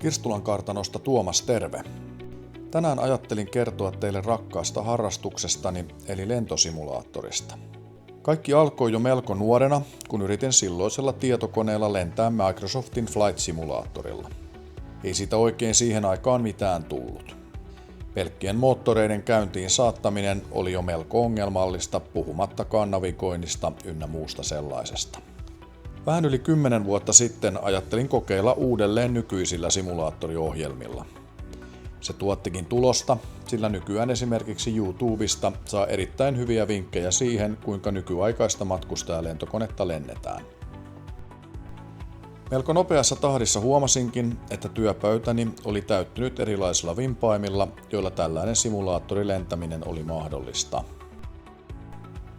Kirstulan kartanosta Tuomas, terve! Tänään ajattelin kertoa teille rakkaasta harrastuksestani eli lentosimulaattorista. Kaikki alkoi jo melko nuorena, kun yritin silloisella tietokoneella lentää Microsoftin Flight Simulatorilla. Ei siitä oikein siihen aikaan mitään tullut. Pelkkien moottoreiden käyntiin saattaminen oli jo melko ongelmallista, puhumattakaan navigoinnista ynnä muusta sellaisesta. Vähän yli 10 vuotta sitten ajattelin kokeilla uudelleen nykyisillä simulaattoriohjelmilla. Se tuottikin tulosta, sillä nykyään esimerkiksi YouTubesta saa erittäin hyviä vinkkejä siihen, kuinka nykyaikaista matkustajalentokonetta lennetään. Melko nopeassa tahdissa huomasinkin, että työpöytäni oli täyttynyt erilaisilla vimpaimilla, joilla tällainen simulaattorilentäminen oli mahdollista.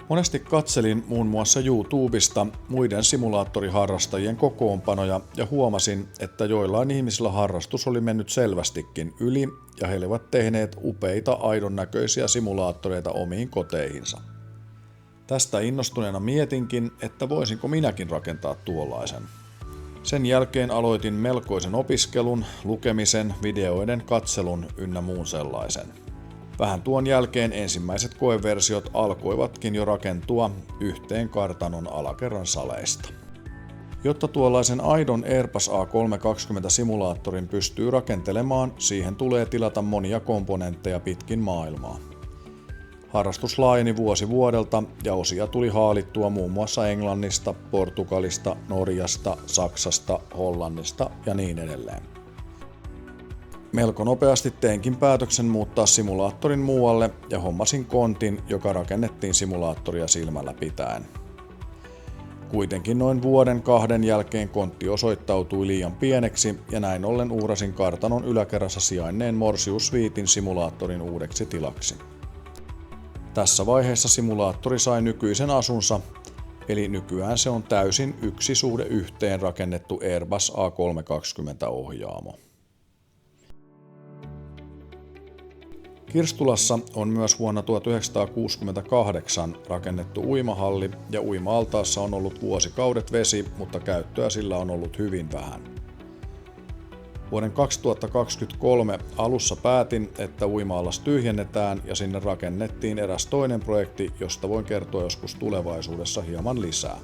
Monesti katselin muun muassa YouTubesta muiden simulaattoriharrastajien kokoonpanoja ja huomasin, että joillain ihmisillä harrastus oli mennyt selvästikin yli ja he olivat tehneet upeita aidon näköisiä simulaattoreita omiin koteihinsa. Tästä innostuneena mietinkin, että voisinko minäkin rakentaa tuollaisen. Sen jälkeen aloitin melkoisen opiskelun, lukemisen, videoiden katselun ynnä muun sellaisen. Vähän tuon jälkeen ensimmäiset koeversiot alkoivatkin jo rakentua yhteen kartanon alakerran saleista. Jotta tuollaisen aidon Airbus A320-simulaattorin pystyy rakentelemaan, siihen tulee tilata monia komponentteja pitkin maailmaa. Harrastus laajeni vuosi vuodelta ja osia tuli haalittua muun muassa Englannista, Portugalista, Norjasta, Saksasta, Hollannista ja niin edelleen. Melko nopeasti teinkin päätöksen muuttaa simulaattorin muualle ja hommasin kontin, joka rakennettiin simulaattoria silmällä pitäen. Kuitenkin noin vuoden 2 jälkeen kontti osoittautui liian pieneksi ja näin ollen uurasin kartanon yläkerrassa sijainneen Morsius Suiten simulaattorin uudeksi tilaksi. Tässä vaiheessa simulaattori sai nykyisen asunsa, eli nykyään se on täysin 1:1 rakennettu Airbus A320-ohjaamo. Kirstulassa on myös vuonna 1968 rakennettu uimahalli ja uima-altaassa on ollut vuosikaudet vesi, mutta käyttöä sillä on ollut hyvin vähän. Vuoden 2023 alussa päätin, että uima-allas tyhjennetään ja sinne rakennettiin eräs toinen projekti, josta voin kertoa joskus tulevaisuudessa hieman lisää.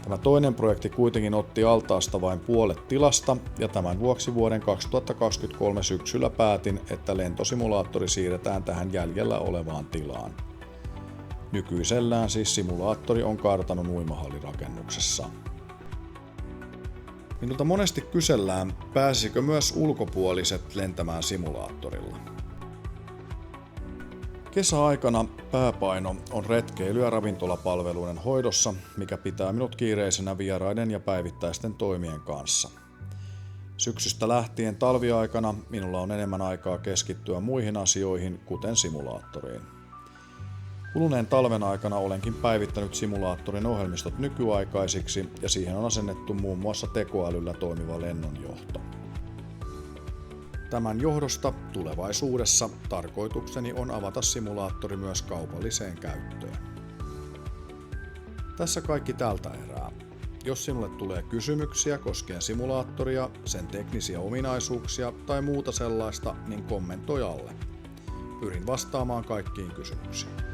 Tämä toinen projekti kuitenkin otti altaasta vain puolet tilasta ja tämän vuoksi vuoden 2023 syksyllä päätin, että lentosimulaattori siirretään tähän jäljellä olevaan tilaan. Nykyisellään siis simulaattori on kartanon uimahallirakennuksessa. Minulta monesti kysellään, pääsisikö myös ulkopuoliset lentämään simulaattorilla. Kesäaikana pääpaino on retkeily- ja ravintolapalveluiden hoidossa, mikä pitää minut kiireisenä vieraiden ja päivittäisten toimien kanssa. Syksystä lähtien talviaikana minulla on enemmän aikaa keskittyä muihin asioihin, kuten simulaattoriin. Kuluneen talven aikana olenkin päivittänyt simulaattorin ohjelmistot nykyaikaisiksi ja siihen on asennettu muun muassa tekoälyllä toimiva lennonjohto. Tämän johdosta tulevaisuudessa tarkoitukseni on avata simulaattori myös kaupalliseen käyttöön. Tässä kaikki tältä erää. Jos sinulle tulee kysymyksiä koskien simulaattoria, sen teknisiä ominaisuuksia tai muuta sellaista, niin kommentoi alle. Pyrin vastaamaan kaikkiin kysymyksiin.